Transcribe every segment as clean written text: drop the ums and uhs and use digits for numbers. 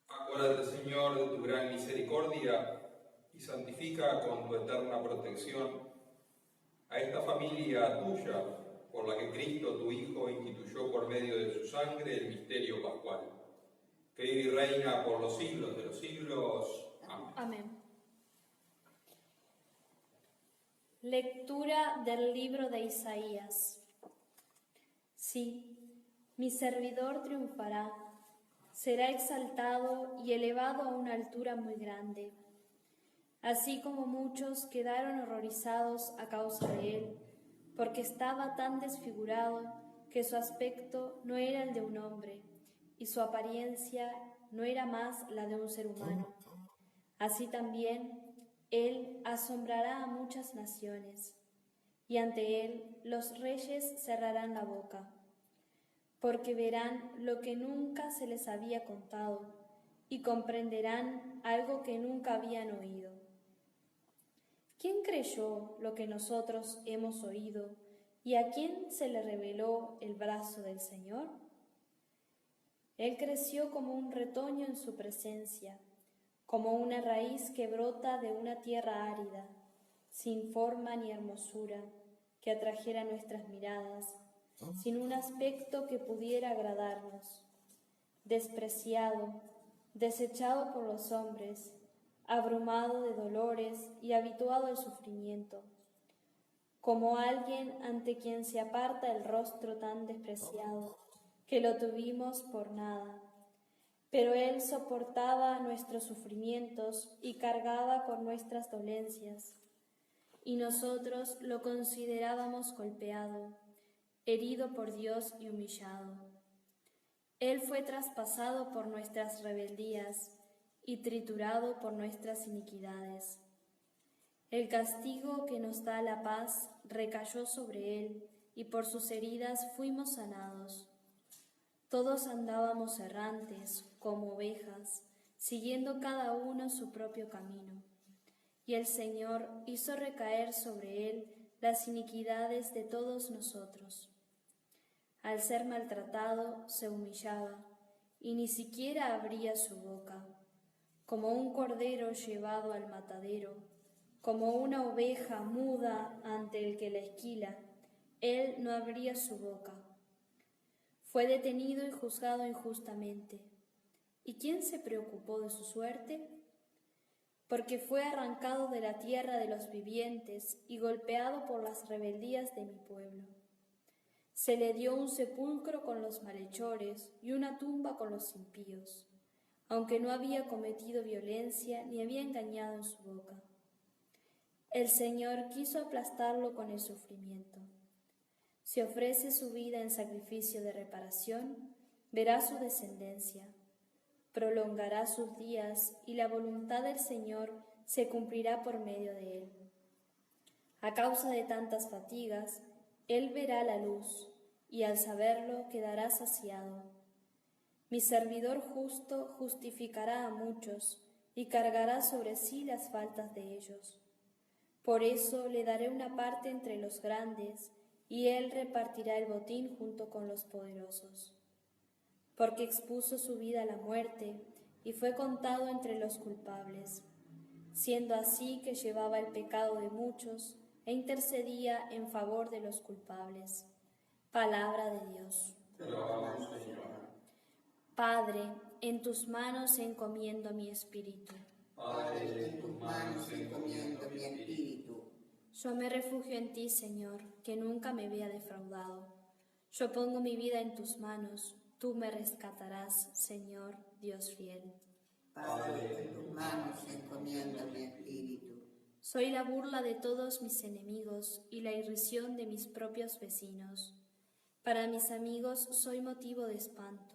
Acuérdate, Señor, de tu gran misericordia y santifica con tu eterna protección a esta familia tuya, por la que Cristo, tu Hijo, instituyó por medio de su sangre el misterio pascual, que vive y reina por los siglos de los siglos. Amén. Amén. Lectura del libro de Isaías. Sí, mi servidor triunfará, será exaltado y elevado a una altura muy grande. Así como muchos quedaron horrorizados a causa de él, porque estaba tan desfigurado que su aspecto no era el de un hombre, y su apariencia no era más la de un ser humano. Así también él asombrará a muchas naciones, y ante él los reyes cerrarán la boca, porque verán lo que nunca se les había contado, y comprenderán algo que nunca habían oído. ¿Quién creyó lo que nosotros hemos oído, y a quién se le reveló el brazo del Señor? Él creció como un retoño en su presencia, como una raíz que brota de una tierra árida, sin forma ni hermosura, que atrajera nuestras miradas, sin un aspecto que pudiera agradarnos. Despreciado, desechado por los hombres, abrumado de dolores y habituado al sufrimiento, como alguien ante quien se aparta el rostro tan despreciado, que lo tuvimos por nada. Pero él soportaba nuestros sufrimientos y cargaba con nuestras dolencias, y nosotros lo considerábamos golpeado, herido por Dios y humillado. Él fue traspasado por nuestras rebeldías y triturado por nuestras iniquidades. El castigo que nos da la paz recayó sobre él, y por sus heridas fuimos sanados. Todos andábamos errantes, como ovejas, siguiendo cada uno su propio camino. Y el Señor hizo recaer sobre él las iniquidades de todos nosotros. Al ser maltratado, se humillaba, y ni siquiera abría su boca. Como un cordero llevado al matadero, como una oveja muda ante el que la esquila, él no abría su boca. Fue detenido y juzgado injustamente. ¿Y quién se preocupó de su suerte? Porque fue arrancado de la tierra de los vivientes y golpeado por las rebeldías de mi pueblo. Se le dio un sepulcro con los malhechores y una tumba con los impíos, aunque no había cometido violencia ni había engañado en su boca. El Señor quiso aplastarlo con el sufrimiento. Si ofrece su vida en sacrificio de reparación, verá su descendencia, prolongará sus días y la voluntad del Señor se cumplirá por medio de él. A causa de tantas fatigas, él verá la luz y al saberlo quedará saciado. Mi servidor justo justificará a muchos y cargará sobre sí las faltas de ellos. Por eso le daré una parte entre los grandes, y él repartirá el botín junto con los poderosos. Porque expuso su vida a la muerte y fue contado entre los culpables, siendo así que llevaba el pecado de muchos e intercedía en favor de los culpables. Palabra de Dios. Te alabamos, Señor. Padre, en tus manos encomiendo mi espíritu. Padre, en tus manos encomiendo mi espíritu. Yo me refugio en ti, Señor, que nunca me vea defraudado. Yo pongo mi vida en tus manos, tú me rescatarás, Señor, Dios fiel. Padre, en tus manos encomiendo mi espíritu. Soy la burla de todos mis enemigos y la irrisión de mis propios vecinos. Para mis amigos soy motivo de espanto.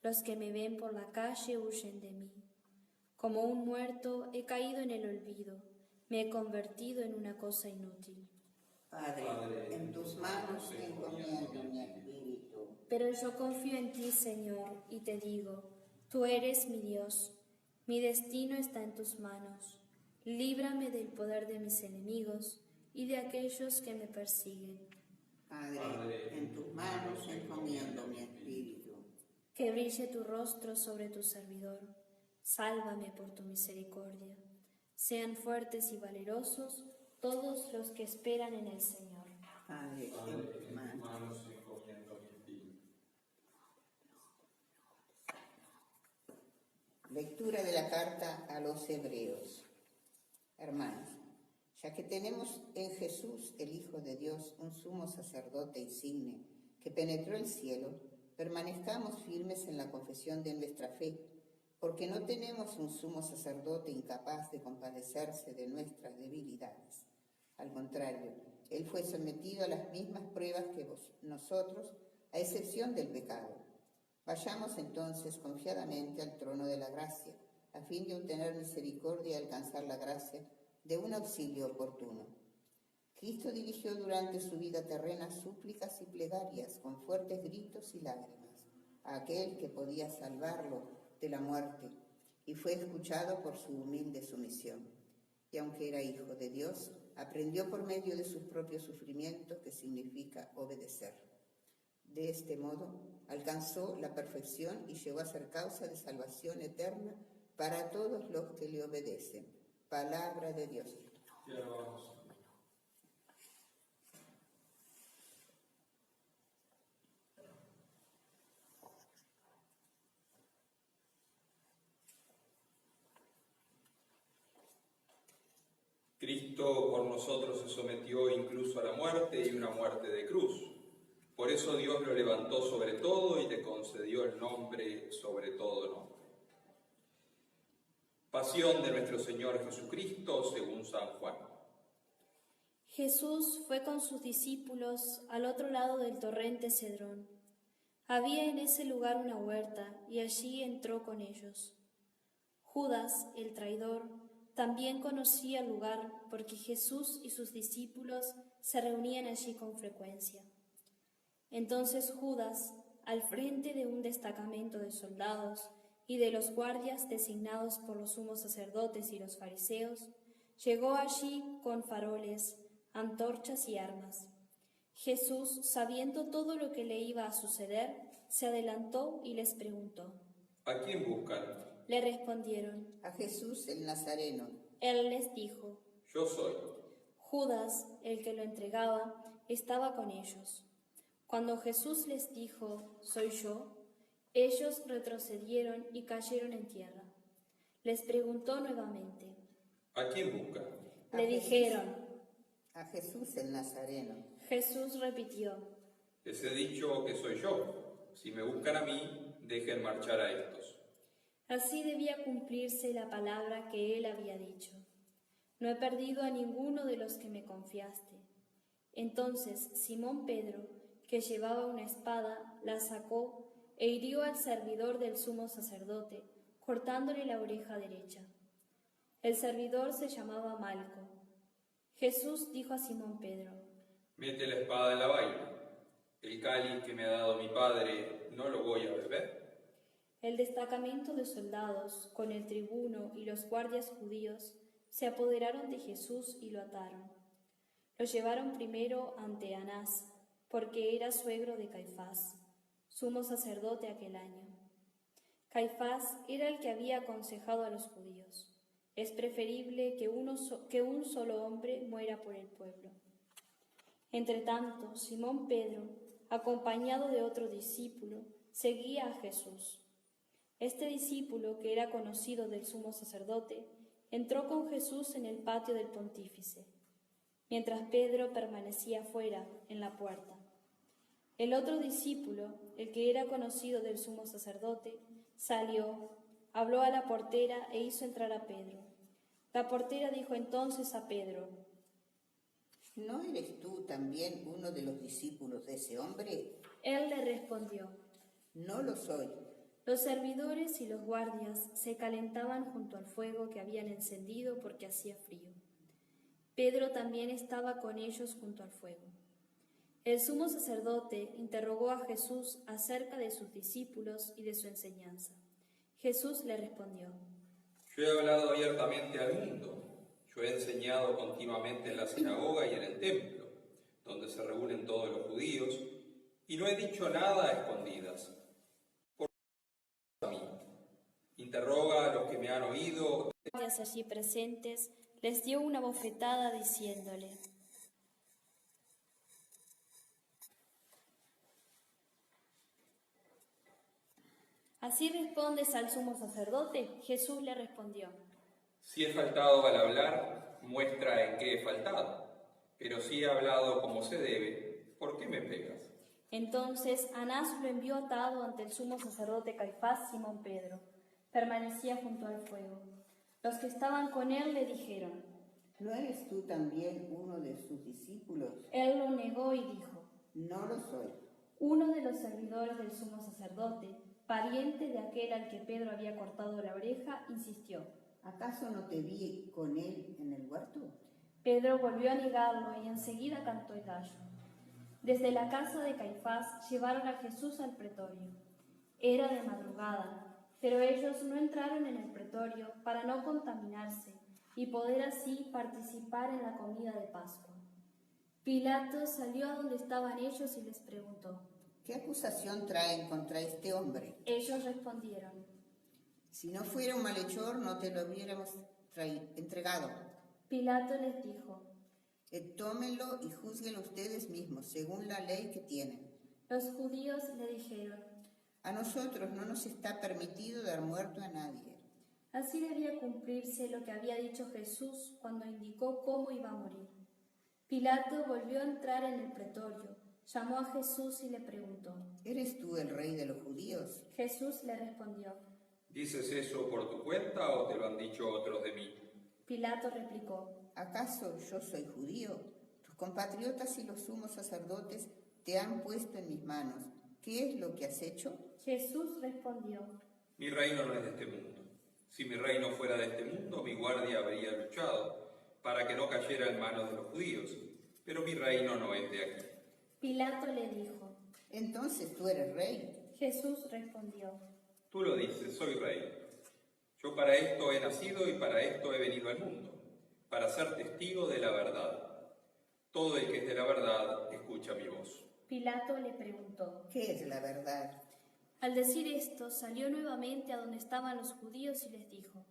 Los que me ven por la calle huyen de mí. Como un muerto he caído en el olvido, me he convertido en una cosa inútil. Padre, en tus manos encomiendo mi espíritu. Pero yo confío en ti, Señor, y te digo, tú eres mi Dios, mi destino está en tus manos. Líbrame del poder de mis enemigos y de aquellos que me persiguen. Padre, en tus manos encomiendo mi espíritu. Que brille tu rostro sobre tu servidor. Sálvame por tu misericordia. Sean fuertes y valerosos todos los que esperan en el Señor. Padre, en tus manos. encomiendo mi espíritu. Lectura de la carta a los Hebreos. Hermanos, ya que tenemos en Jesús, el Hijo de Dios, un sumo sacerdote insigne que penetró el cielo, permanezcamos firmes en la confesión de nuestra fe, porque no tenemos un sumo sacerdote incapaz de compadecerse de nuestras debilidades. Al contrario, él fue sometido a las mismas pruebas que nosotros, a excepción del pecado. Vayamos entonces confiadamente al trono de la gracia, a fin de obtener misericordia y alcanzar la gracia de un auxilio oportuno. Cristo dirigió durante su vida terrena súplicas y plegarias con fuertes gritos y lágrimas a aquel que podía salvarlo de la muerte, y fue escuchado por su humilde sumisión. Y aunque era hijo de Dios, aprendió por medio de sus propios sufrimientos, que significa obedecer. De este modo, alcanzó la perfección y llegó a ser causa de salvación eterna para todos los que le obedecen. Palabra de Dios. Te alabamos. Cristo por nosotros se sometió incluso a la muerte y una muerte de cruz. Por eso Dios lo levantó sobre todo y le concedió el nombre sobre todo nombre. Pasión de nuestro Señor Jesucristo según San Juan. Jesús fue con sus discípulos al otro lado del torrente Cedrón. Había en ese lugar una huerta y allí entró con ellos. Judas, el traidor, también conocía el lugar porque Jesús y sus discípulos se reunían allí con frecuencia. Entonces Judas, al frente de un destacamento de soldados y de los guardias designados por los sumos sacerdotes y los fariseos, llegó allí con faroles, antorchas y armas. Jesús, sabiendo todo lo que le iba a suceder, se adelantó y les preguntó. ¿A quién buscan? Le respondieron. A Jesús el Nazareno. Él les dijo. Yo soy. Judas, el que lo entregaba, estaba con ellos. Cuando Jesús les dijo, soy yo, ellos retrocedieron y cayeron en tierra. Les preguntó nuevamente. ¿A quién buscan? Le dijeron. A Jesús el Nazareno. Jesús repitió. Les he dicho que soy yo. Si me buscan a mí, dejen marchar a estos. Así debía cumplirse la palabra que él había dicho. No he perdido a ninguno de los que me confiaste. Entonces Simón Pedro, que llevaba una espada, la sacó e hirió al servidor del sumo sacerdote, cortándole la oreja derecha. El servidor se llamaba Malco. Jesús dijo a Simón Pedro. Mete la espada en la vaina. El cáliz que me ha dado mi padre, ¿no lo voy a beber? El destacamento de soldados, con el tribuno y los guardias judíos, se apoderaron de Jesús y lo ataron. Lo llevaron primero ante Anás, porque era suegro de Caifás, sumo sacerdote aquel año. Caifás era el que había aconsejado a los judíos. Es preferible que un solo hombre muera por el pueblo. Entretanto, Simón Pedro, acompañado de otro discípulo, seguía a Jesús. Este discípulo, que era conocido del sumo sacerdote, entró con Jesús en el patio del pontífice, mientras Pedro permanecía fuera, en la puerta. El otro discípulo, el que era conocido del sumo sacerdote, salió, habló a la portera e hizo entrar a Pedro. La portera dijo entonces a Pedro, ¿no eres tú también uno de los discípulos de ese hombre? Él le respondió, No lo soy. Los servidores y los guardias se calentaban junto al fuego que habían encendido porque hacía frío. Pedro también estaba con ellos junto al fuego. El sumo sacerdote interrogó a Jesús acerca de sus discípulos y de su enseñanza. Jesús le respondió: Yo he hablado abiertamente al mundo. Yo he enseñado continuamente en la sinagoga y en el templo, donde se reúnen todos los judíos, y no he dicho nada a escondidas. Por a mí. Interroga a los que me han oído. Los allí presentes les dio una bofetada diciéndole: ¿Así respondes al sumo sacerdote? Jesús le respondió: Si he faltado al hablar, muestra en qué he faltado. Pero si he hablado como se debe, ¿por qué me pegas? Entonces Anás lo envió atado ante el sumo sacerdote Caifás. Simón Pedro permanecía junto al fuego. Los que estaban con él le dijeron: ¿No eres tú también uno de sus discípulos? Él lo negó y dijo: No lo soy. Uno de los servidores del sumo sacerdote, pariente de aquel al que Pedro había cortado la oreja, insistió: ¿Acaso no te vi con él en el huerto? Pedro volvió a negarlo y enseguida cantó el gallo. Desde la casa de Caifás llevaron a Jesús al pretorio. Era de madrugada, pero ellos no entraron en el pretorio para no contaminarse y poder así participar en la comida de Pascua. Pilato salió a donde estaban ellos y les preguntó: ¿Qué acusación traen contra este hombre? Ellos respondieron: Si no fuera un malhechor, no te lo hubiéramos entregado. Pilato les dijo: Tómenlo y juzguenlo ustedes mismos, según la ley que tienen. Los judíos le dijeron: A nosotros no nos está permitido dar muerto a nadie. Así debía cumplirse lo que había dicho Jesús cuando indicó cómo iba a morir. Pilato volvió a entrar en el pretorio, llamó a Jesús y le preguntó: ¿Eres tú el rey de los judíos? Jesús le respondió: ¿Dices eso por tu cuenta o te lo han dicho otros de mí? Pilato replicó: ¿Acaso yo soy judío? Tus compatriotas y los sumos sacerdotes te han puesto en mis manos. ¿Qué es lo que has hecho? Jesús respondió: Mi reino no es de este mundo. Si mi reino fuera de este mundo, mi guardia habría luchado para que no cayera en manos de los judíos. Pero mi reino no es de aquí. Pilato le dijo: Entonces tú eres rey. Jesús respondió: Tú lo dices, soy rey. Yo para esto he nacido y para esto he venido al mundo, para ser testigo de la verdad. Todo el que es de la verdad escucha mi voz. Pilato le preguntó: ¿Qué es la verdad? Al decir esto, salió nuevamente a donde estaban los judíos y les dijo: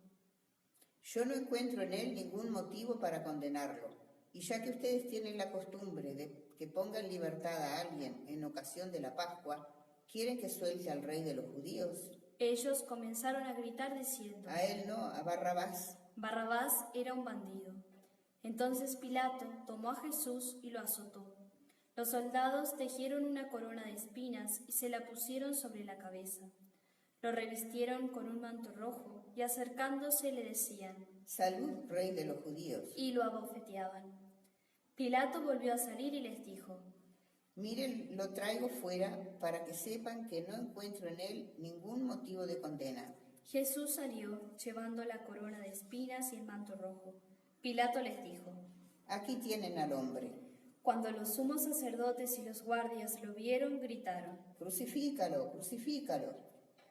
Yo no encuentro en él ningún motivo para condenarlo. Y ya que ustedes tienen la costumbre de que pongan libertad a alguien en ocasión de la Pascua, ¿quieren que suelte al rey de los judíos? Ellos comenzaron a gritar diciendo: A él no, a Barrabás. Barrabás era un bandido. Entonces Pilato tomó a Jesús y lo azotó. Los soldados tejieron una corona de espinas y se la pusieron sobre la cabeza. Lo revistieron con un manto rojo y acercándose le decían: Salud, rey de los judíos. Y lo abofeteaban. Pilato volvió a salir y les dijo: Miren, lo traigo fuera para que sepan que no encuentro en él ningún motivo de condena. Jesús salió llevando la corona de espinas y el manto rojo. Pilato les dijo: Aquí tienen al hombre. Cuando los sumos sacerdotes y los guardias lo vieron, gritaron: Crucifícalo, crucifícalo.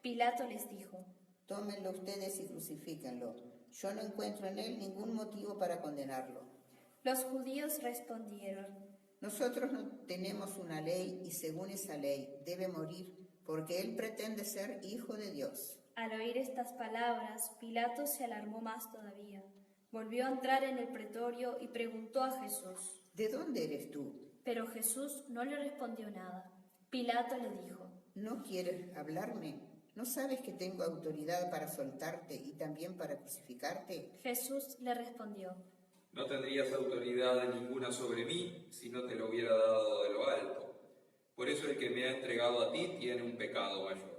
Pilato les dijo: Tómenlo ustedes y crucifíquenlo. Yo no encuentro en él ningún motivo para condenarlo. Los judíos respondieron: Nosotros no tenemos una ley y según esa ley debe morir porque él pretende ser hijo de Dios. Al oír estas palabras, Pilato se alarmó más todavía. Volvió a entrar en el pretorio y preguntó a Jesús: ¿De dónde eres tú? Pero Jesús no le respondió nada. Pilato le dijo: ¿No quieres hablarme? ¿No sabes que tengo autoridad para soltarte y también para crucificarte? Jesús le respondió: No tendrías autoridad ninguna sobre mí si no te lo hubiera dado de lo alto. Por eso el que me ha entregado a ti tiene un pecado mayor.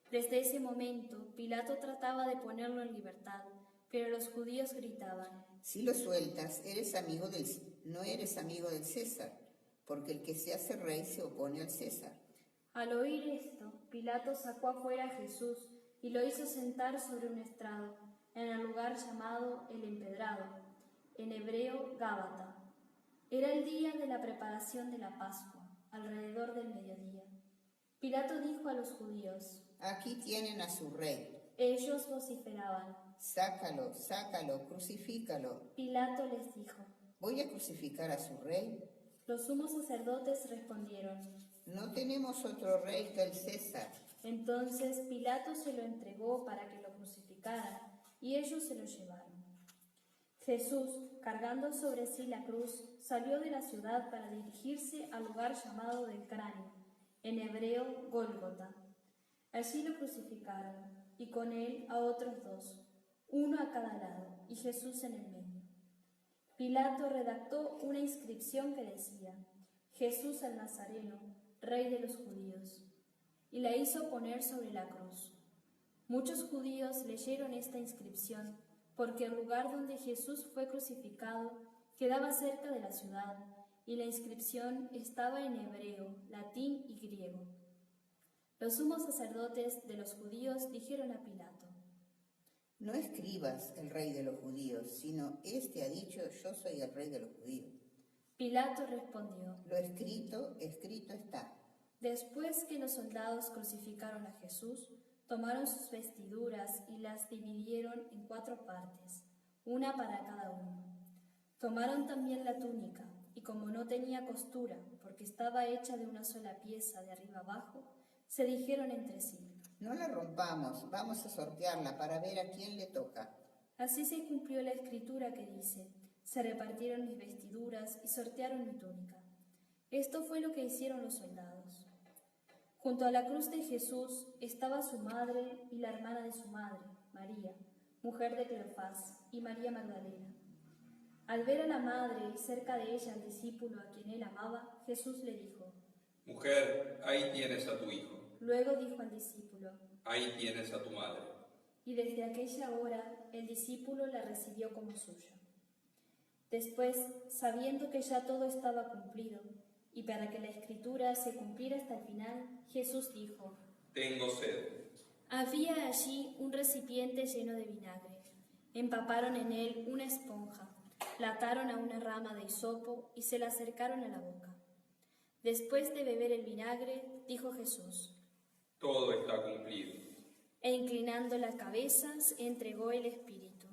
Desde ese momento, Pilato trataba de ponerlo en libertad, pero los judíos gritaban: Si lo sueltas, no eres amigo del César, porque el que se hace rey se opone al César. Al oír esto, Pilato sacó afuera a Jesús y lo hizo sentar sobre un estrado, en el lugar llamado el Empedrado, en hebreo Gábata. Era el día de la preparación de la Pascua, alrededor del mediodía. Pilato dijo a los judíos: Aquí tienen a su rey. Ellos vociferaban. Sácalo, sácalo, crucifícalo. Pilato les dijo: ¿Voy a crucificar a su rey? Los sumos sacerdotes respondieron: No tenemos otro rey que el César. Entonces Pilato se lo entregó para que lo crucificaran, y ellos se lo llevaron. Jesús, cargando sobre sí la cruz, salió de la ciudad para dirigirse al lugar llamado del Cráneo, en hebreo Gólgota. Allí lo crucificaron, y con él a otros dos, uno a cada lado, y Jesús en el medio. Pilato redactó una inscripción que decía: Jesús el Nazareno, Rey de los judíos, y la hizo poner sobre la cruz. Muchos judíos leyeron esta inscripción porque el lugar donde Jesús fue crucificado quedaba cerca de la ciudad, y la inscripción estaba en hebreo, latín y griego. Los sumos sacerdotes de los judíos dijeron a Pilato: No escribas el rey de los judíos, sino este ha dicho: yo soy el rey de los judíos. Pilato respondió: Lo escrito, escrito está. Después que los soldados crucificaron a Jesús, tomaron sus vestiduras y las dividieron en 4 partes, una para cada uno. Tomaron también la túnica, y como no tenía costura, porque estaba hecha de una sola pieza de arriba abajo, se dijeron entre sí: No la rompamos, vamos a sortearla para ver a quién le toca. Así se cumplió la escritura que dice: se repartieron mis vestiduras y sortearon mi túnica. Esto fue lo que hicieron los soldados. Junto a la cruz de Jesús estaba su madre y la hermana de su madre, María, mujer de Cleofás, y María Magdalena. Al ver a la madre y cerca de ella al discípulo a quien él amaba, Jesús le dijo: Mujer, ahí tienes a tu hijo. Luego dijo al discípulo: Ahí tienes a tu madre. Y desde aquella hora el discípulo la recibió como suya. Después, sabiendo que ya todo estaba cumplido, y para que la escritura se cumpliera hasta el final, Jesús dijo: Tengo sed. Había allí un recipiente lleno de vinagre. Empaparon en él una esponja, la ataron a una rama de hisopo y se la acercaron a la boca. Después de beber el vinagre, dijo Jesús: Todo está cumplido. E inclinando la cabeza, se entregó el Espíritu.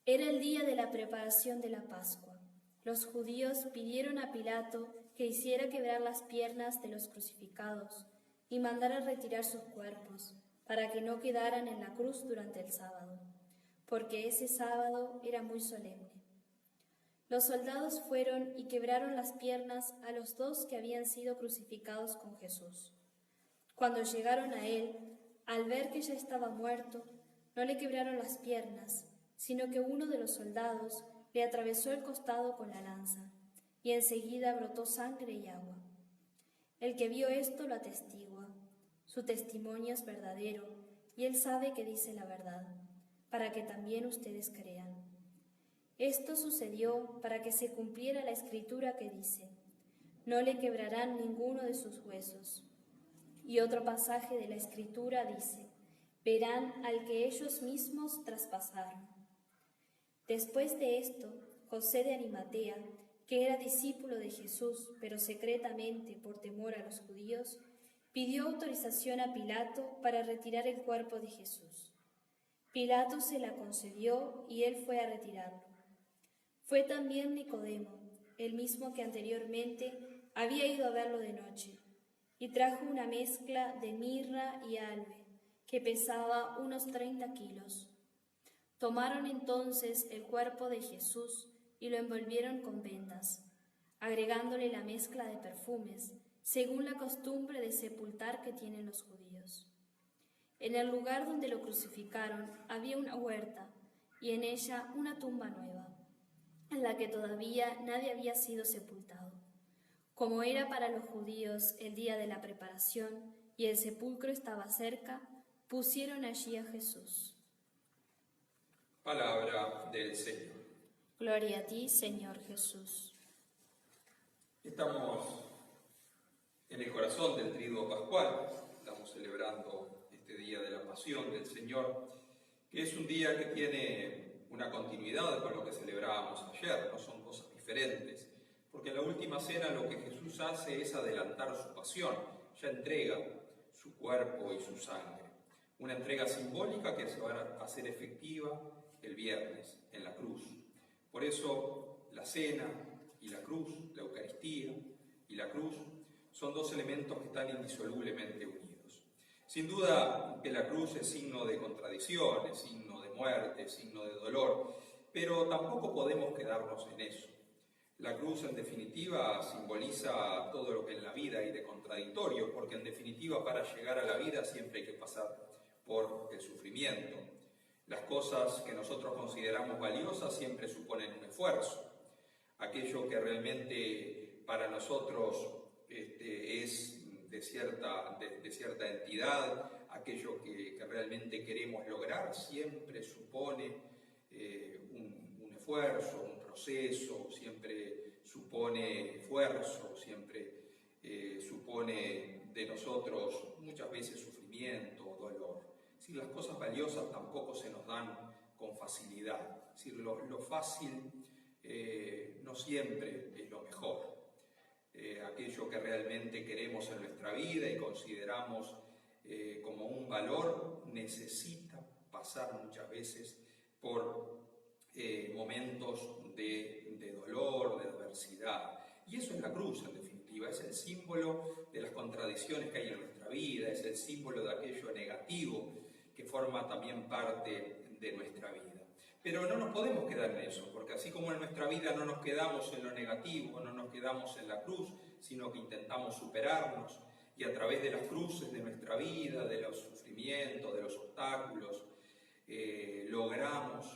Era el día de la preparación de la Pascua. Los judíos pidieron a Pilato que hiciera quebrar las piernas de los crucificados y mandara retirar sus cuerpos, para que no quedaran en la cruz durante el sábado, porque ese sábado era muy solemne. Los soldados fueron y quebraron las piernas a los 2 que habían sido crucificados con Jesús. Cuando llegaron a él, al ver que ya estaba muerto, no le quebraron las piernas, sino que uno de los soldados le atravesó el costado con la lanza, y enseguida brotó sangre y agua. El que vio esto lo atestigua. Su testimonio es verdadero, y él sabe que dice la verdad, para que también ustedes crean. Esto sucedió para que se cumpliera la escritura que dice: no le quebrarán ninguno de sus huesos. Y otro pasaje de la escritura dice: verán al que ellos mismos traspasaron. Después de esto, José de Arimatea, que era discípulo de Jesús, pero secretamente por temor a los judíos, pidió autorización a Pilato para retirar el cuerpo de Jesús. Pilato se la concedió y él fue a retirarlo. Fue también Nicodemo, el mismo que anteriormente había ido a verlo de noche, y trajo una mezcla de mirra y aloe, que pesaba unos 30 kilos. Tomaron entonces el cuerpo de Jesús y lo envolvieron con vendas, agregándole la mezcla de perfumes, según la costumbre de sepultar que tienen los judíos. En el lugar donde lo crucificaron había una huerta, y en ella una tumba nueva, en la que todavía nadie había sido sepultado. Como era para los judíos el día de la preparación y el sepulcro estaba cerca, pusieron allí a Jesús. Palabra del Señor. Gloria a ti, Señor Jesús. Estamos En el corazón del Triduo Pascual estamos celebrando este día de la Pasión del Señor, que es un día que tiene una continuidad con lo que celebrábamos ayer, no son cosas diferentes, porque en la última cena lo que Jesús hace es adelantar su pasión, ya entrega su cuerpo y su sangre, una entrega simbólica que se va a hacer efectiva el viernes en la cruz. Por eso la cena y la cruz, la Eucaristía y la cruz, son dos elementos que están indisolublemente unidos. Sin duda que la cruz es signo de contradicción, es signo de muerte, es signo de dolor, pero tampoco podemos quedarnos en eso. La cruz, en definitiva, simboliza todo lo que en la vida hay de contradictorio, porque en definitiva para llegar a la vida siempre hay que pasar por el sufrimiento. Las cosas que nosotros consideramos valiosas siempre suponen un esfuerzo. Aquello que realmente para nosotros es de cierta entidad, aquello que realmente queremos lograr siempre supone un esfuerzo, un proceso, siempre supone esfuerzo, siempre supone de nosotros muchas veces sufrimiento, dolor. Es decir, las cosas valiosas tampoco se nos dan con facilidad. Es decir, lo fácil no siempre es lo mejor. Aquello que realmente queremos en nuestra vida y consideramos como un valor necesita pasar muchas veces por momentos de dolor, de adversidad. Y eso es la cruz, en definitiva, es el símbolo de las contradicciones que hay en nuestra vida, es el símbolo de aquello negativo que forma también parte de nuestra vida. Pero no nos podemos quedar en eso, porque así como en nuestra vida no nos quedamos en lo negativo, no nos quedamos en la cruz, sino que intentamos superarnos y a través de las cruces de nuestra vida, de los sufrimientos, de los obstáculos, logramos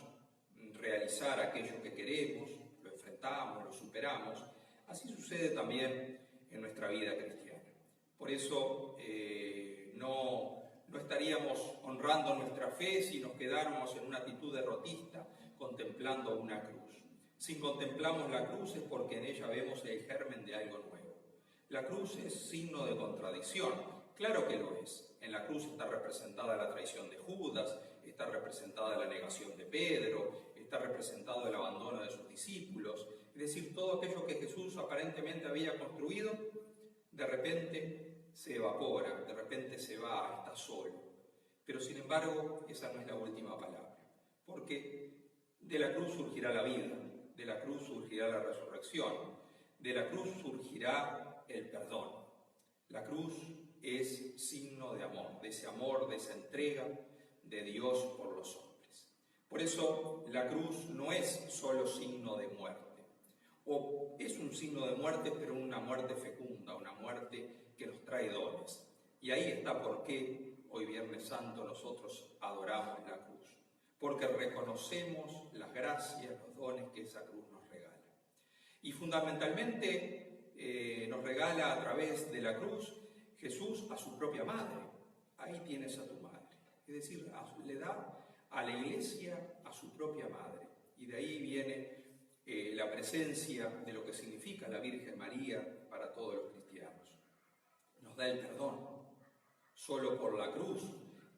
realizar aquello que queremos, lo enfrentamos, lo superamos. Así sucede también en nuestra vida cristiana. Por eso no estaríamos honrando nuestra fe si nos quedáramos en una actitud derrotista contemplando una cruz. Si contemplamos la cruz es porque en ella vemos el germen de algo nuevo. La cruz es signo de contradicción, claro que lo es. En la cruz está representada la traición de Judas, está representada la negación de Pedro, está representado el abandono de sus discípulos, es decir, todo aquello que Jesús aparentemente había construido, de repente se evapora, de repente se va, está solo. Pero sin embargo, esa no es la última palabra, porque de la cruz surgirá la vida, de la cruz surgirá la resurrección, de la cruz surgirá el perdón. La cruz es signo de amor, de esa entrega de Dios por los hombres. Por eso la cruz no es solo signo de muerte, o es un signo de muerte, pero una muerte fecunda, una muerte que nos trae dones. Y ahí está por qué hoy Viernes Santo nosotros adoramos la cruz, porque reconocemos las gracias, los dones que esa cruz nos regala. Y fundamentalmente nos regala a través de la cruz Jesús a su propia madre. Ahí tienes a tu madre. Es decir, le da a la Iglesia a su propia madre. Y de ahí viene la presencia de lo que significa la Virgen María para todos los cristianos. Nos da el perdón. Solo por la cruz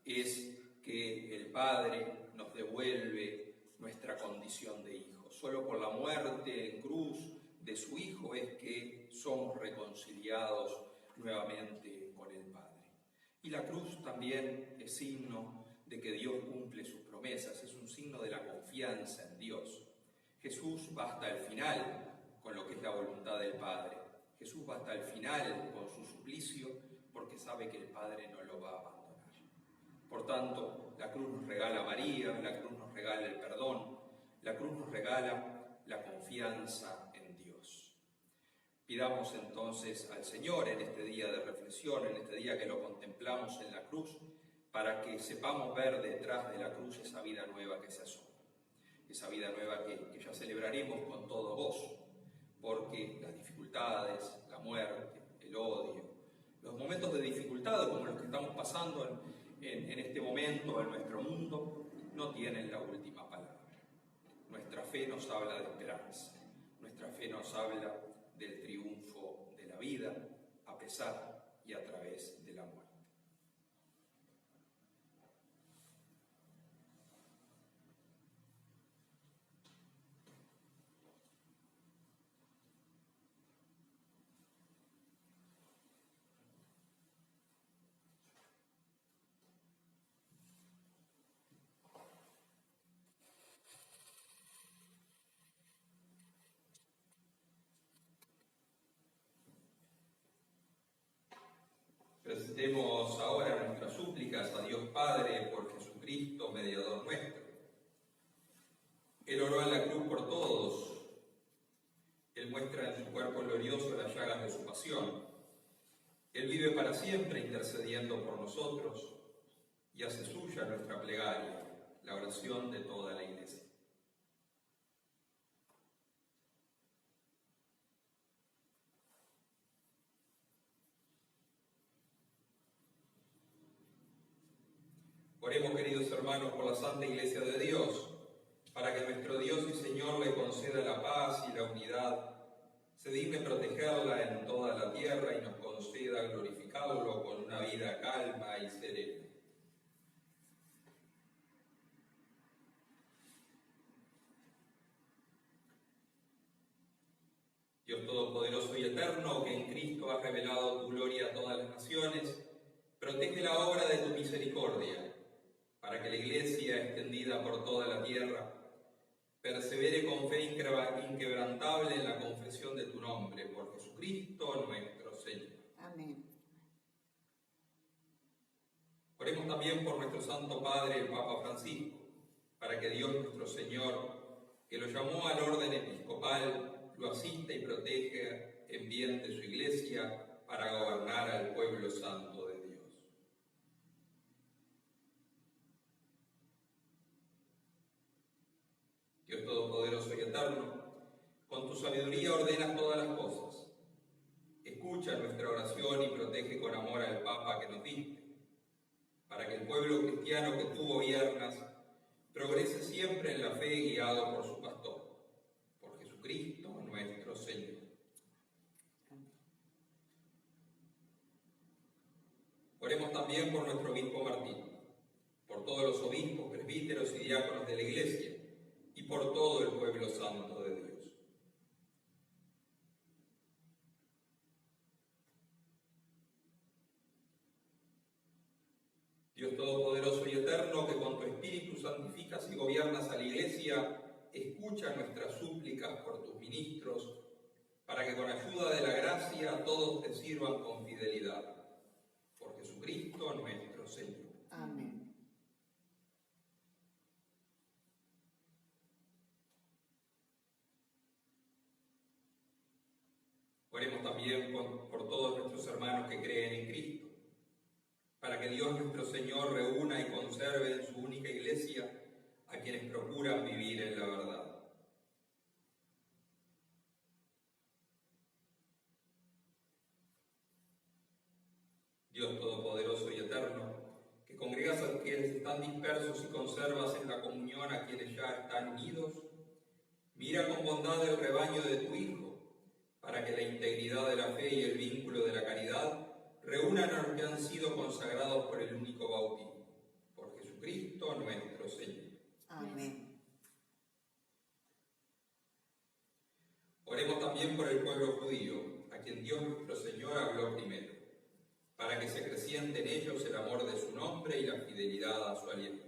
es que el Padre nos devuelve nuestra condición de hijo. Solo por la muerte en cruz de su Hijo es que somos reconciliados nuevamente con el Padre. Y la cruz también es signo de que Dios cumple sus promesas, es un signo de la confianza en Dios. Jesús va hasta el final con lo que es la voluntad del Padre. Jesús va hasta el final con su suplicio porque sabe que el Padre no lo va a abandonar. Por tanto, la cruz nos regala a María, la cruz nos regala el perdón, la cruz nos regala la confianza en Dios. Pidamos entonces al Señor en este día de reflexión, en este día que lo contemplamos en la cruz, para que sepamos ver detrás de la cruz esa vida nueva que se asoma, esa vida nueva que ya celebraremos con todo gozo, porque las dificultades, la muerte, el odio, los momentos de dificultad como los que estamos pasando en este momento en nuestro mundo, no tienen la última palabra. Nuestra fe nos habla de esperanza, nuestra fe nos habla del triunfo de la vida, a pesar Presentemos ahora nuestras súplicas a Dios Padre por Jesucristo, mediador nuestro. Él oró en la cruz por todos. Él muestra en su cuerpo glorioso las llagas de su pasión. Él vive para siempre intercediendo por nosotros y hace suya nuestra plegaria, la oración de toda la Iglesia. Oremos, queridos hermanos, por la Santa Iglesia de Dios, para que nuestro Dios y Señor le conceda la paz y la unidad, se digne protegerla en toda la tierra y nos conceda glorificarlo con una vida calma y serena. Dios Todopoderoso y Eterno, que en Cristo has revelado tu gloria a todas las naciones, protege la obra de tu misericordia, para que la Iglesia, extendida por toda la tierra, persevere con fe inquebrantable en la confesión de tu nombre, por Jesucristo nuestro Señor. Amén. Oremos también por nuestro Santo Padre, el Papa Francisco, para que Dios nuestro Señor, que lo llamó al orden episcopal, lo asista y proteja en bien de su Iglesia para gobernar al pueblo santo de Dios. Dios Todopoderoso y Eterno, con tu sabiduría ordenas todas las cosas. Escucha nuestra oración y protege con amor al Papa que nos diste, para que el pueblo cristiano que tú gobiernas progrese siempre en la fe guiado por su pastor, por Jesucristo nuestro Señor. Oremos también por nuestro obispo Martín, por todos los obispos, presbíteros y diáconos de la Iglesia, y por todo el pueblo santo de Dios. Dios Todopoderoso y Eterno, que con tu Espíritu santificas y gobiernas a la Iglesia, escucha nuestras súplicas por tus ministros, para que con ayuda de la gracia todos te sirvan con fidelidad. Por Jesucristo nuestro Señor. Amén. Oremos también por todos nuestros hermanos que creen en Cristo, para que Dios nuestro Señor reúna y conserve en su única Iglesia a quienes procuran vivir en la verdad. Dios Todopoderoso y Eterno, que congregas a quienes están dispersos y conservas en la comunión a quienes ya están unidos, mira con bondad el rebaño de tu Hijo, para que la integridad de la fe y el vínculo de la caridad reúnan a los que han sido consagrados por el único bautismo, por Jesucristo nuestro Señor. Amén. Oremos también por el pueblo judío, a quien Dios nuestro Señor habló primero, para que se acreciente en ellos el amor de su nombre y la fidelidad a su alianza.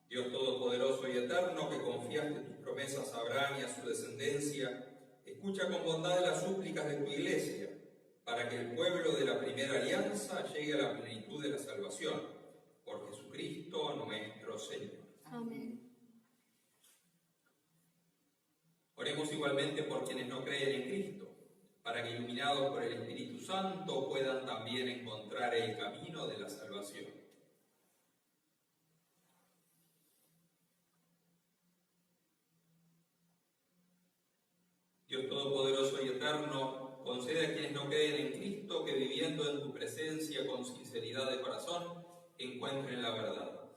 Dios Todopoderoso y Eterno, que confiaste tus promesas a Abraham y a su descendencia, escucha con bondad las súplicas de tu Iglesia, para que el pueblo de la primera alianza llegue a la plenitud de la salvación, por Jesucristo nuestro Señor. Amén. Oremos igualmente por quienes no creen en Cristo, para que iluminados por el Espíritu Santo puedan también encontrar el camino de la salvación. Dios Todopoderoso y Eterno, concede a quienes no creen en Cristo que viviendo en tu presencia con sinceridad de corazón, encuentren la verdad.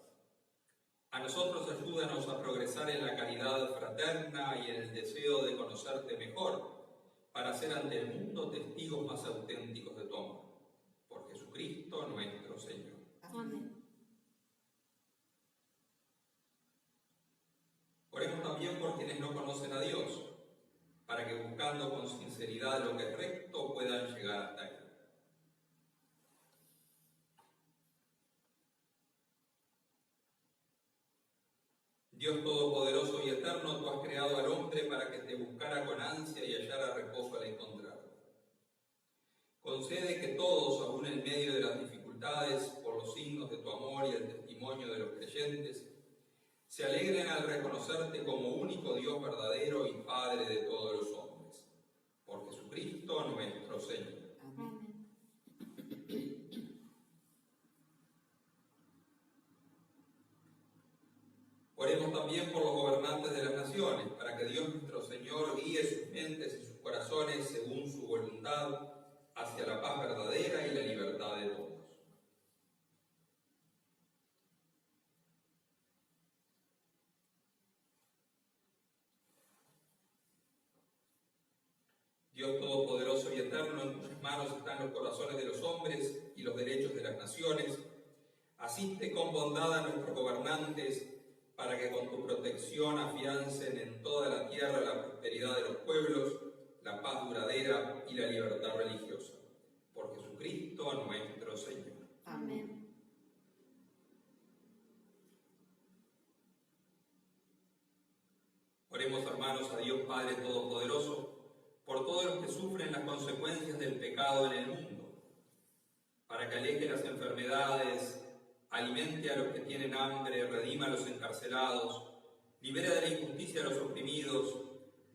A nosotros ayúdanos a progresar en la caridad fraterna y en el deseo de conocerte mejor, para ser ante el mundo testigos más auténticos de tu amor. Por Jesucristo nuestro Señor. Amén. Oremos también por quienes no conocen a Dios, para que buscando con sinceridad lo que es recto puedan llegar hasta Él. Dios Todopoderoso y Eterno, tú has creado al hombre para que te buscara con ansia y hallara reposo al encontrarlo. Concede que todos, aun en medio de las dificultades, por los signos de tu amor y el testimonio de los creyentes, se alegren al reconocerte como único Dios verdadero y Padre de todos los hombres. Por Jesucristo nuestro Señor. Amén. Oremos también por los gobernantes de las naciones, para que Dios nuestro Señor guíe sus mentes y sus corazones según su voluntad hacia la paz verdadera y la libertad de todos. Dios Todopoderoso y Eterno, en cuyas manos están los corazones de los hombres y los derechos de las naciones, asiste con bondad a nuestros gobernantes, para que con tu protección afiancen en toda la tierra la prosperidad de los pueblos, la paz duradera y la libertad religiosa. Por Jesucristo nuestro Señor. Amén. Oremos, hermanos, a Dios Padre Todopoderoso, por todos los que sufren las consecuencias del pecado en el mundo, para que aleje las enfermedades, alimente a los que tienen hambre, redima a los encarcelados, libere de la injusticia a los oprimidos,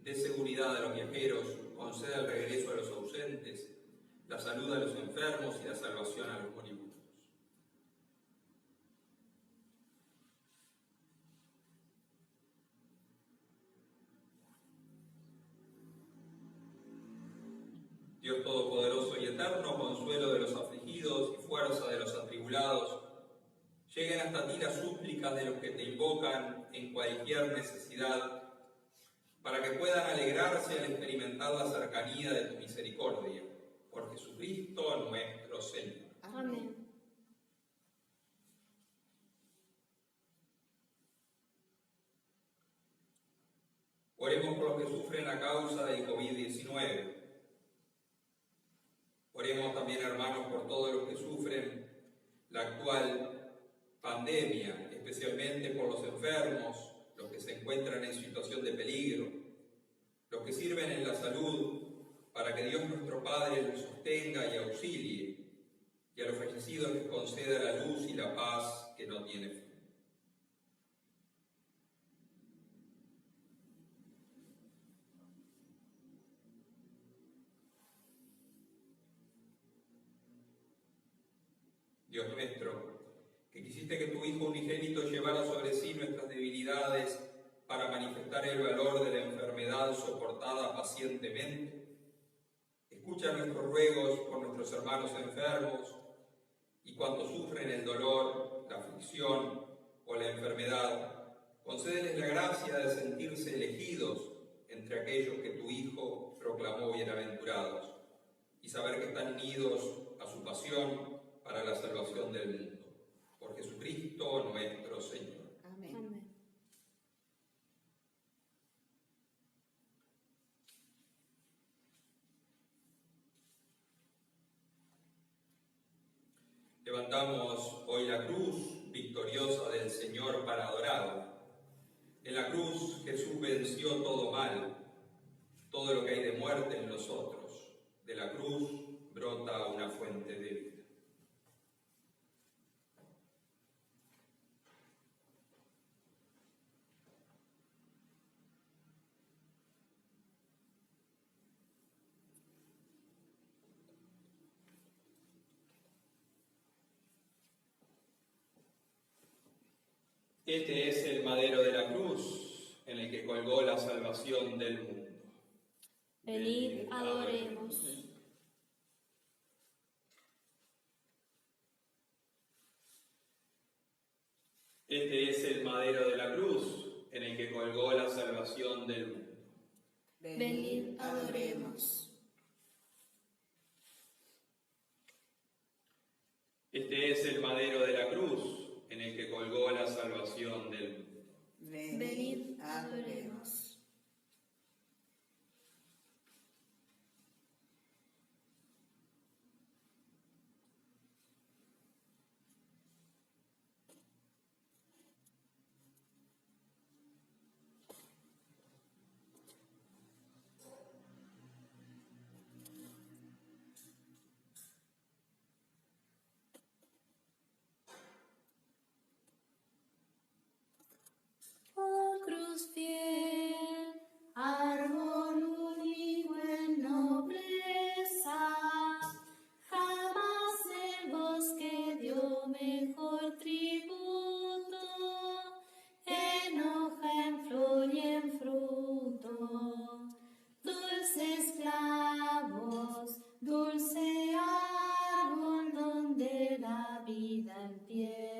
dé seguridad a los viajeros, conceda el regreso a los ausentes, la salud a los enfermos y la salvación a los moribundos. Dios Todopoderoso y Eterno, consuelo de los afligidos y fuerza de los atribulados, lleguen hasta ti las súplicas de los que te invocan en cualquier necesidad, para que puedan alegrarse al experimentar la cercanía de tu misericordia. Por Jesucristo nuestro Señor. Amén. Oremos por los que sufren a causa del COVID-19. Oremos también, hermanos, por todos los que sufren la actual pandemia, especialmente por los enfermos, los que se encuentran en situación de peligro, los que sirven en la salud, para que Dios nuestro Padre los sostenga y auxilie, y a los fallecidos les conceda la luz y la paz que no tiene fin. Dios nuestro, que quisiste que tu Hijo unigénito llevara sobre sí nuestras debilidades para manifestar el valor de la enfermedad soportada pacientemente, escucha nuestros ruegos por nuestros hermanos enfermos y cuantos sufren el dolor, la aflicción o la enfermedad, concédeles la gracia de sentirse elegidos entre aquellos que tu Hijo proclamó bienaventurados y saber que están unidos a su pasión para la salvación del mundo. Por Jesucristo nuestro Señor. Amén. Amén. Levantamos hoy la cruz victoriosa del Señor para adorarlo. En la cruz Jesús venció todo mal, todo lo que hay de muerte en nosotros. De la cruz brota una fuente de vida. Este es el madero de la cruz en el que colgó la salvación del mundo. Venid, adoremos. Este es el madero de la cruz en el que colgó la salvación del mundo. Venid, adoremos. Este es el madero de la cruz en el que colgó la salvación del mundo. Venid, adoremos.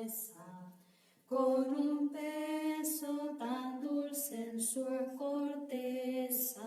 mesa, con un peso tan dulce en su corteza.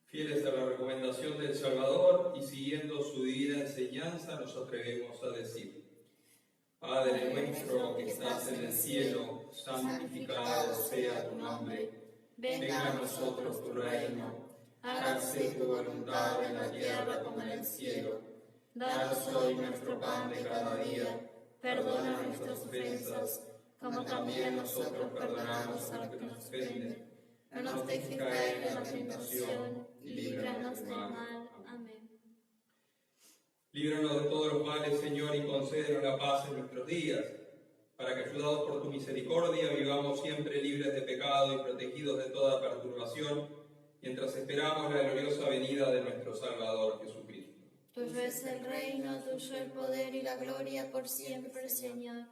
Fieles a la recomendación del Salvador y siguiendo su divina enseñanza, nos atrevemos a decir: Padre nuestro que estás en el cielo, santificado sea tu nombre. Venga a nosotros tu reino. Hágase tu voluntad en la tierra como en el cielo. Danos hoy nuestro pan de cada día. Perdona nuestras ofensas, como también nosotros perdonamos a los que nos ofenden. No nos dejes caer en la tentación y líbranos del mal. Amén. Líbranos de todos los males, Señor, y concédenos la paz en nuestros días, para que, ayudados por tu misericordia, vivamos siempre libres de pecado y protegidos de toda perturbación, mientras esperamos la gloriosa venida de nuestro Salvador Jesucristo. Tuyo es el reino, tuyo el poder y la gloria por siempre, Señor.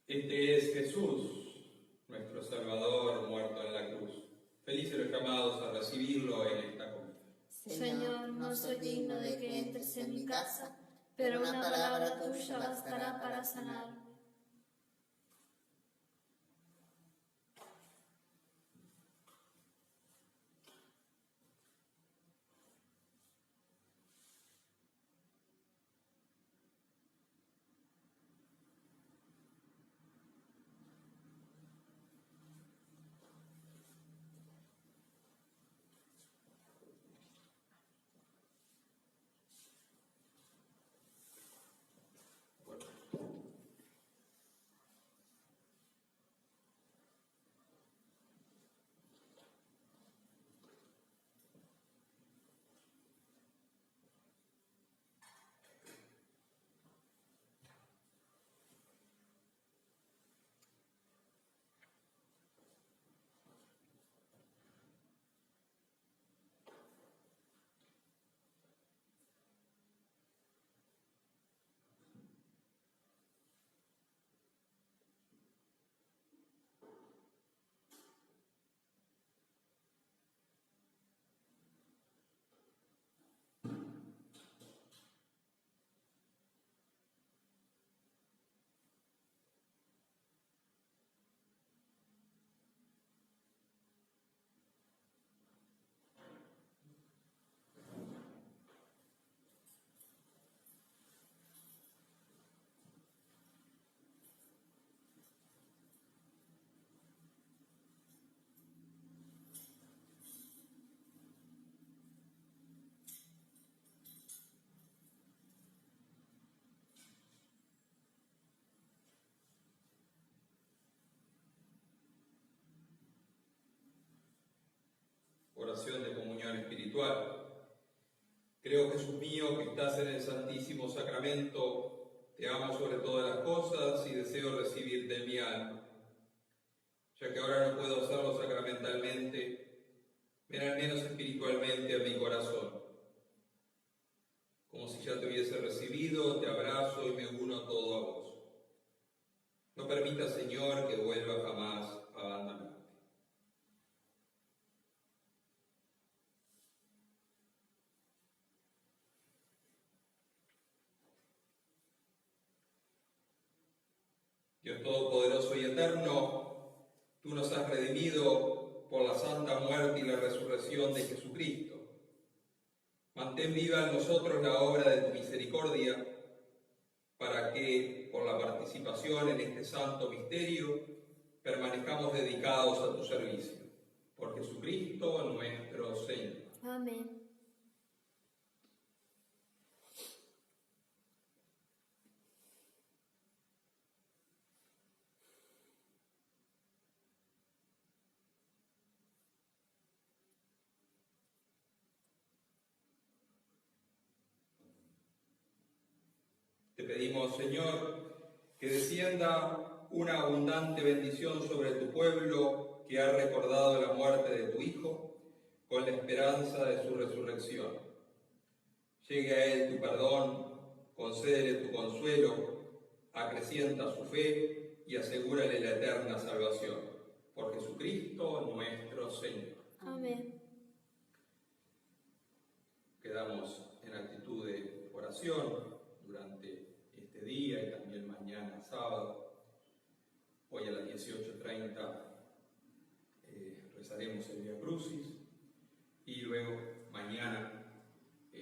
Este es Jesús, nuestro Salvador, muerto en la cruz. Felices los llamados a recibirlo en esta comida. Señor, no soy digno de que entres en mi casa, pero una palabra tuya bastará para sanarme. oración de comunión espiritual. Creo, Jesús mío, que estás en el Santísimo Sacramento, te amo sobre todas las cosas y deseo recibirte en mi alma. Ya que ahora no puedo hacerlo sacramentalmente, ven al menos espiritualmente a mi corazón. Como si ya te hubiese recibido, te abrazo y me uno todo a vos. No permita, Señor, que vuelva jamás a abandonarte. Dios Todopoderoso y Eterno, tú nos has redimido por la santa muerte y la resurrección de Jesucristo. Mantén viva en nosotros la obra de tu misericordia, para que, por la participación en este santo misterio, permanezcamos dedicados a tu servicio. Por Jesucristo nuestro Señor. Amén. Te pedimos, Señor, que descienda una abundante bendición sobre tu pueblo que ha recordado la muerte de tu Hijo con la esperanza de su resurrección. Llegue a él tu perdón, concédele tu consuelo, acrecienta su fe y asegúrale la eterna salvación. Por Jesucristo nuestro Señor. Amén. Quedamos en actitud de oración durante este día y también mañana sábado. Hoy a las 18:30 rezaremos el Vía Crucis y luego mañana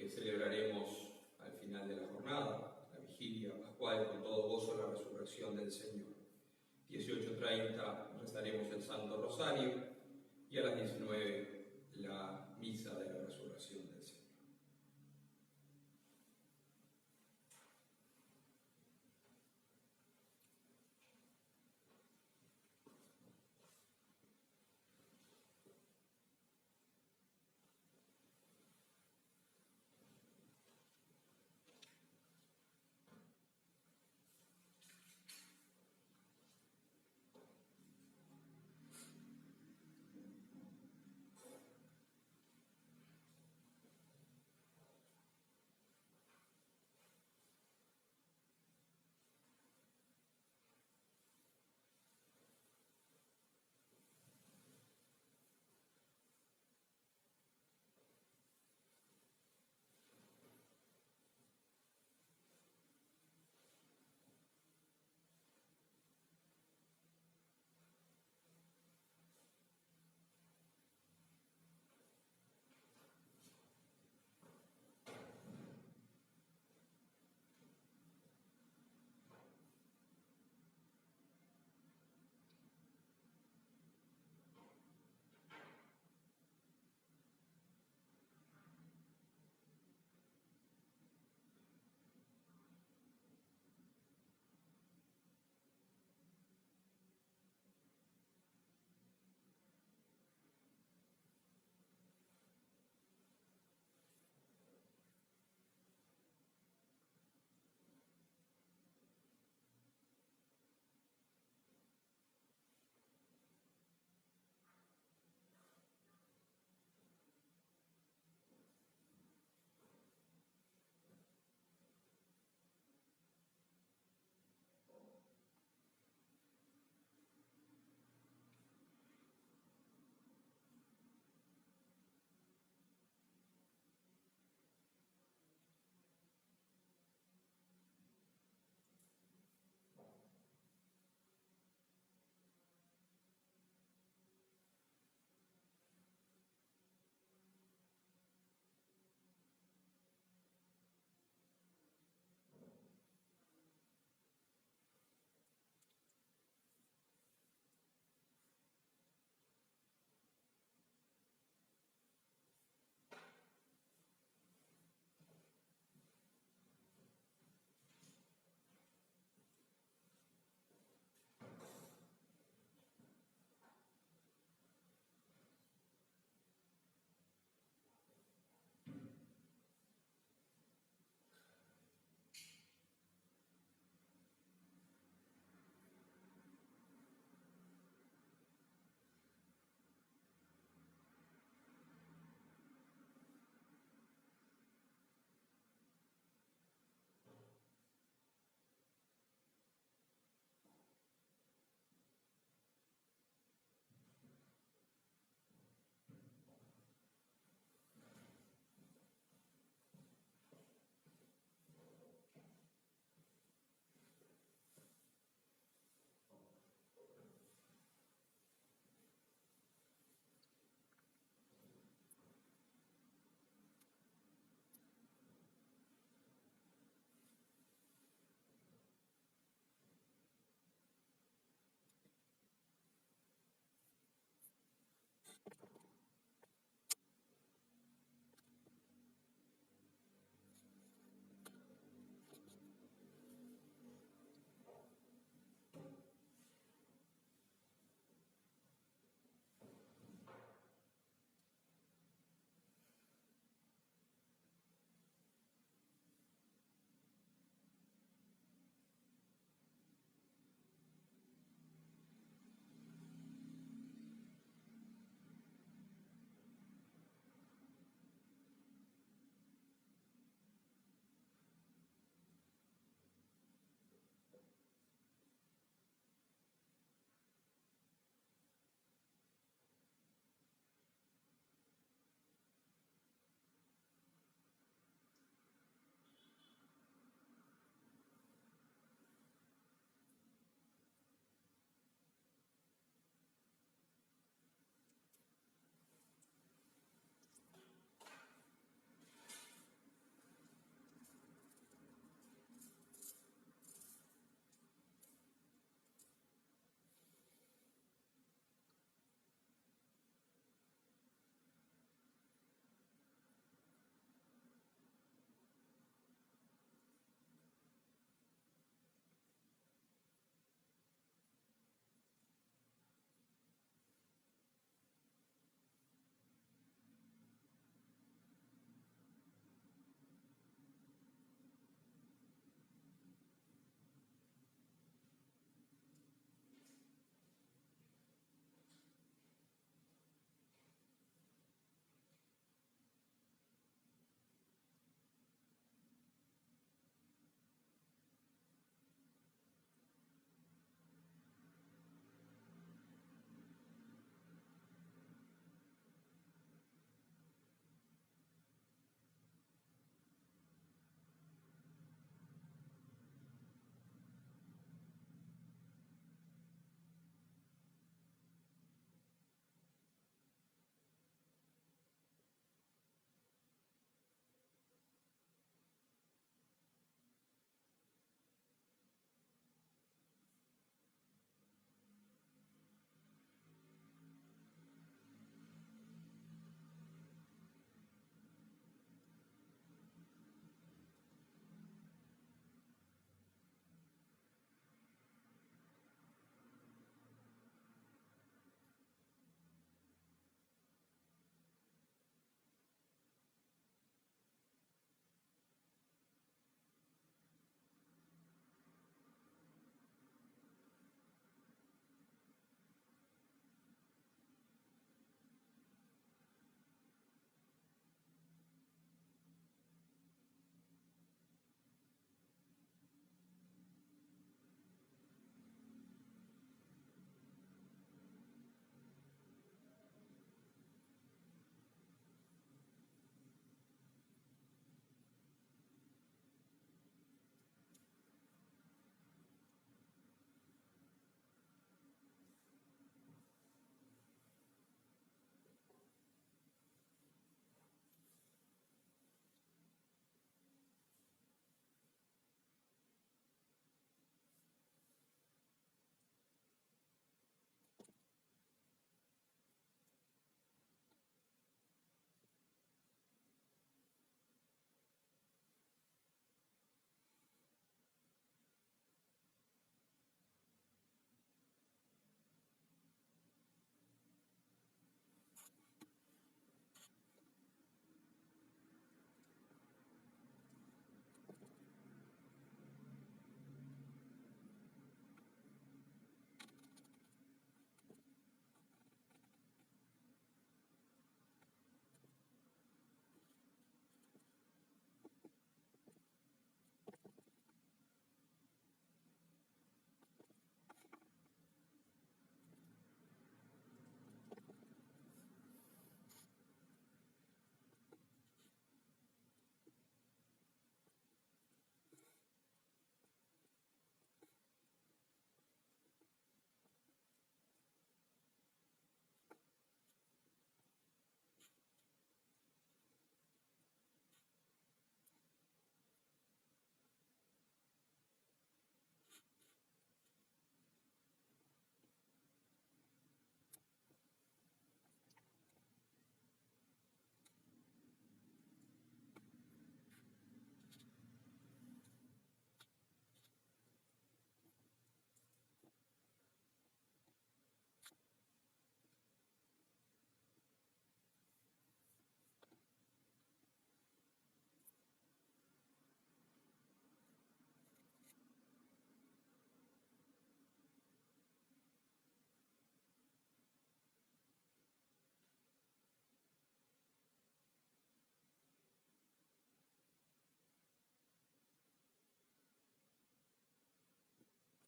celebraremos al final de la jornada la vigilia pascual con todo gozo la resurrección del Señor. 18:30 rezaremos el Santo Rosario y a las 19 la misa de